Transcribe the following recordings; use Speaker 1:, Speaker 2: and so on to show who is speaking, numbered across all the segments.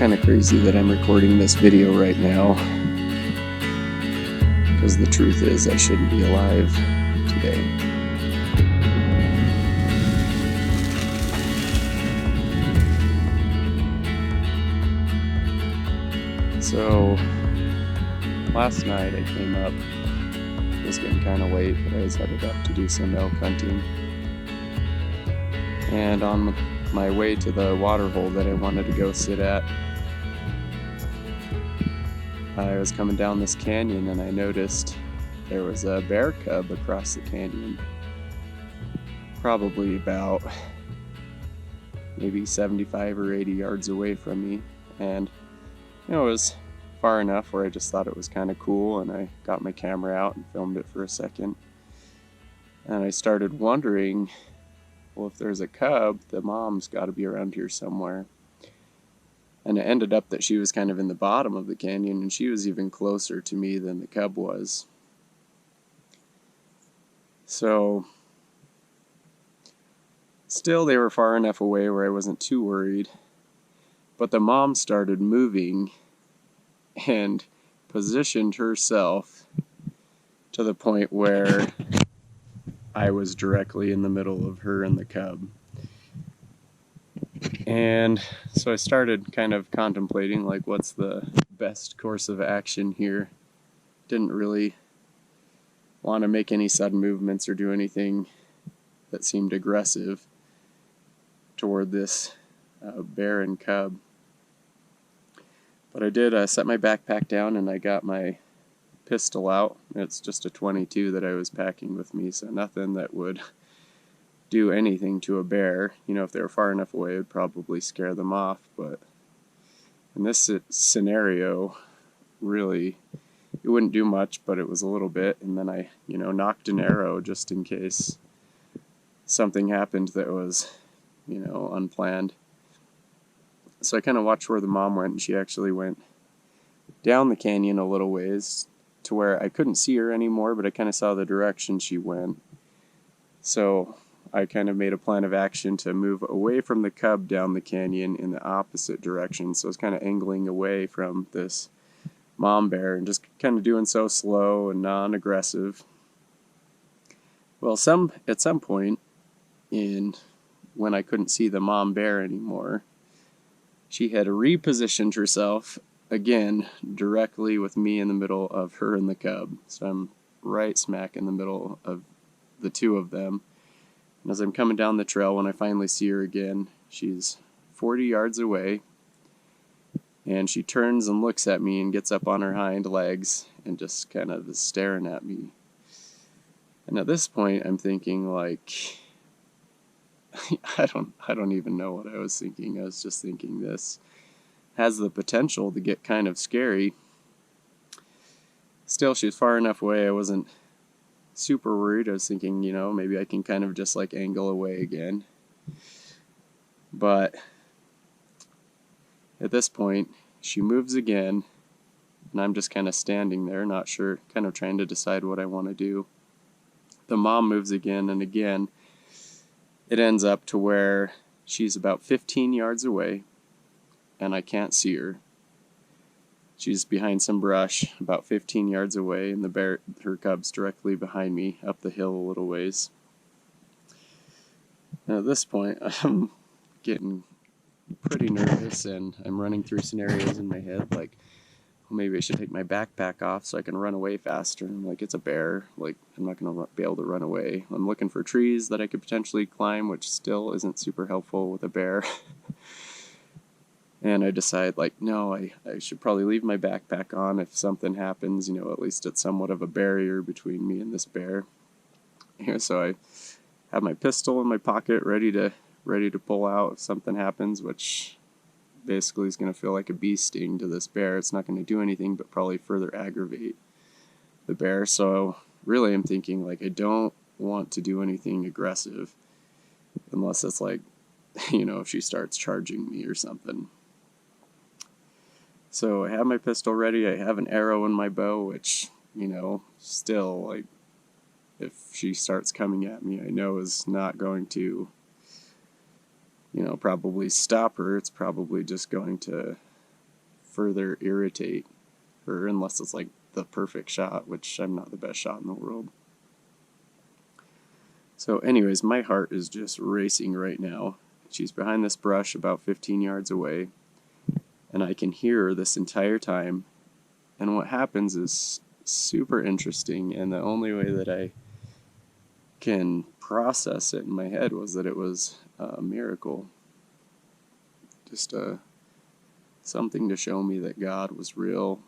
Speaker 1: kind of crazy that I'm recording this video right now, because the truth is I shouldn't be alive today. So last night I came up, it was getting kind of late, but I was headed up to do some elk hunting, and on my way to the water hole that I wanted to go sit at, I was coming down this canyon and I noticed there was a bear cub across the canyon, probably about maybe 75 or 80 yards away from me. And it was far enough where I just thought it was kind of cool, and I got my camera out and filmed it for a second. And I started wondering, well, if there's a cub, the mom's got to be around here somewhere. And it ended up that she was kind of in the bottom of the canyon, and she was even closer to me than the cub was. So still, they were far enough away where I wasn't too worried. But the mom started moving and positioned herself to the point where I was directly in the middle of her and the cub. And so I started kind of contemplating, like, what's the best course of action here. Didn't really want to make any sudden movements or do anything that seemed aggressive toward this bear and cub. But I did set my backpack down, and I got my pistol out. It's just a .22 that I was packing with me, so nothing that would do anything to a bear. You know, if they were far enough away, it would probably scare them off. But in this scenario, really, it wouldn't do much, but it was a little bit. And then I, knocked an arrow just in case something happened that was, unplanned. So I kind of watched where the mom went, and she actually went down the canyon a little ways to where I couldn't see her anymore, but I kind of saw the direction she went. So I kind of made a plan of action to move away from the cub down the canyon in the opposite direction. So I was kind of angling away from this mom bear and just kind of doing so slow and non-aggressive. Well, at some point when I couldn't see the mom bear anymore, she had repositioned herself again directly with me in the middle of her and the cub. So I'm right smack in the middle of the two of them. And as I'm coming down the trail, when I finally see her again, she's 40 yards away, and she turns and looks at me and gets up on her hind legs and just kind of is staring at me. And at this point, I'm thinking, like, I don't even know what I was thinking. I was just thinking this has the potential to get kind of scary. Still, she's far enough away. I wasn't super worried. I was thinking, maybe I can kind of just like angle away again. But at this point, she moves again, and I'm just kind of standing there, not sure, kind of trying to decide what I want to do. The mom moves again, and again, it ends up to where she's about 15 yards away, and I can't see her. She's behind some brush about 15 yards away, and her cub's directly behind me up the hill a little ways. And at this point, I'm getting pretty nervous, and I'm running through scenarios in my head, like, well, maybe I should take my backpack off so I can run away faster. I'm like, it's a bear. Like, I'm not going to be able to run away. I'm looking for trees that I could potentially climb, which still isn't super helpful with a bear. And I decide, like, no, I should probably leave my backpack on if something happens. At least it's somewhat of a barrier between me and this bear. So I have my pistol in my pocket ready to pull out if something happens, which basically is going to feel like a bee sting to this bear. It's not going to do anything but probably further aggravate the bear. So really I'm thinking, like, I don't want to do anything aggressive unless it's like, if she starts charging me or something. So I have my pistol ready. I have an arrow in my bow, which, still, like, if she starts coming at me, I know is not going to, probably stop her. It's probably just going to further irritate her unless it's like the perfect shot, which I'm not the best shot in the world. So anyways, my heart is just racing right now. She's behind this brush about 15 yards away, and I can hear her this entire time. And what happens is super interesting, and the only way that I can process it in my head was that it was a miracle. Just something to show me that God was real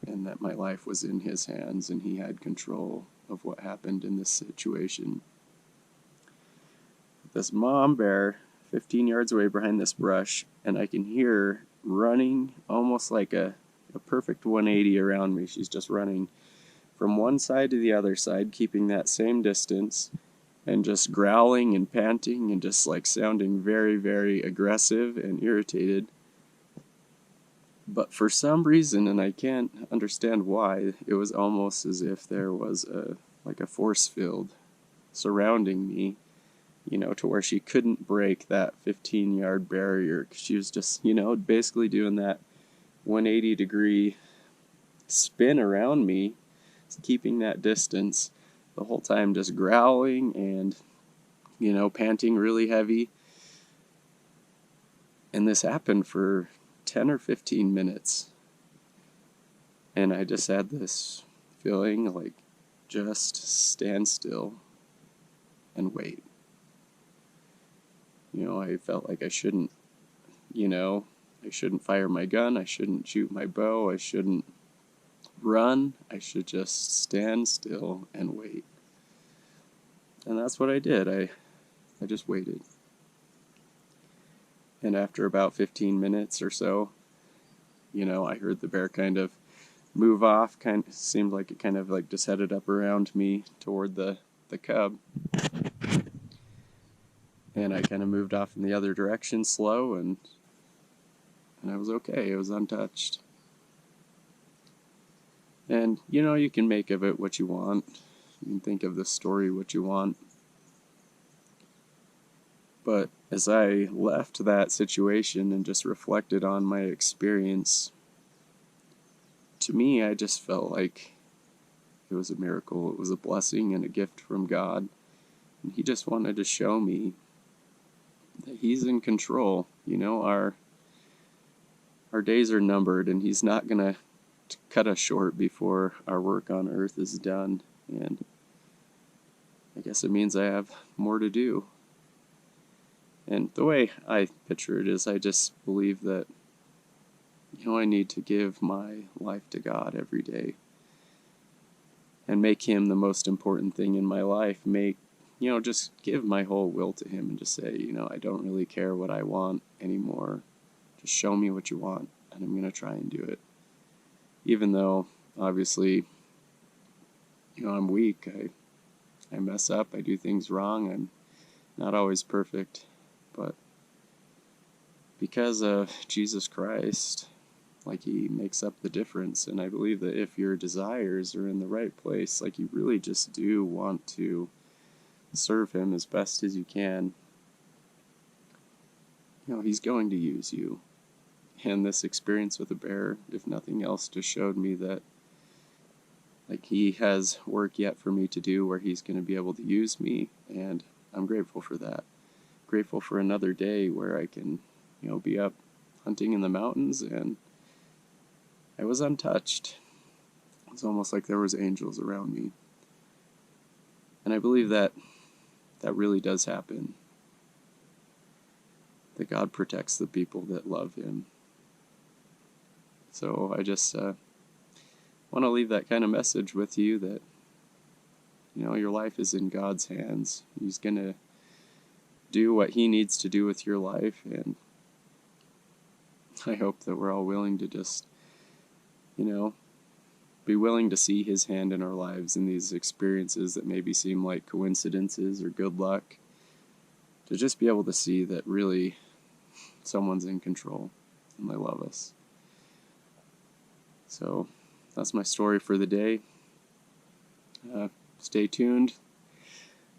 Speaker 1: and that my life was in His hands and He had control of what happened in this situation. This mom bear 15 yards away behind this brush, and I can hear her running almost like a perfect 180 around me. She's just running from one side to the other side, keeping that same distance, and just growling and panting and just like sounding very, very aggressive and irritated. But for some reason, and I can't understand why, it was almost as if there was a force field surrounding me, to where she couldn't break that 15-yard barrier. She was just, basically doing that 180-degree spin around me, keeping that distance the whole time, just growling and, panting really heavy. And this happened for 10 or 15 minutes. And I just had this feeling like, just stand still and wait. I felt like I shouldn't fire my gun, I shouldn't shoot my bow, I shouldn't run, I should just stand still and wait. And that's what I did. I just waited. And after about 15 minutes or so, I heard the bear kind of move off, seemed like it kind of like just headed up around me toward the cub. And I kind of moved off in the other direction slow, and I was okay. It was untouched. And, you can make of it what you want. You can think of the story what you want. But as I left that situation and just reflected on my experience, to me, I just felt like it was a miracle. It was a blessing and a gift from God. And He just wanted to show me that He's in control. Our days are numbered, and He's not going to cut us short before our work on earth is done. And I guess it means I have more to do. And the way I picture it is I just believe that, I need to give my life to God every day and make Him the most important thing in my life. Just give my whole will to Him and just say, I don't really care what I want anymore. Just show me what you want, and I'm going to try and do it. Even though, obviously, I'm weak. I mess up. I do things wrong. I'm not always perfect. But because of Jesus Christ, He makes up the difference. And I believe that if your desires are in the right place, you really just do want to serve Him as best as you can, He's going to use you. And this experience with a bear, if nothing else, just showed me that He has work yet for me to do where He's going to be able to use me, and I'm grateful for that. Grateful for another day where I can, be up hunting in the mountains, and I was untouched. It's almost like there was angels around me. And I believe that really does happen. That God protects the people that love Him. So I just want to leave that kind of message with you that, your life is in God's hands. He's going to do what He needs to do with your life, and I hope that we're all willing to just, be willing to see His hand in our lives in these experiences that maybe seem like coincidences or good luck, to just be able to see that really someone's in control and they love us. So that's my story for the day. Stay tuned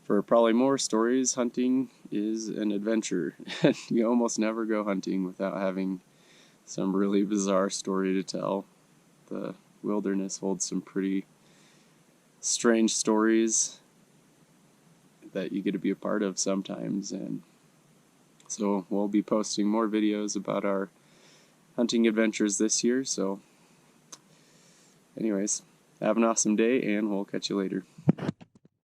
Speaker 1: for probably more stories. Hunting is an adventure. You almost never go hunting without having some really bizarre story to tell. The wilderness holds some pretty strange stories that you get to be a part of sometimes, and so we'll be posting more videos about our hunting adventures this year. So anyways, have an awesome day, and we'll catch you later.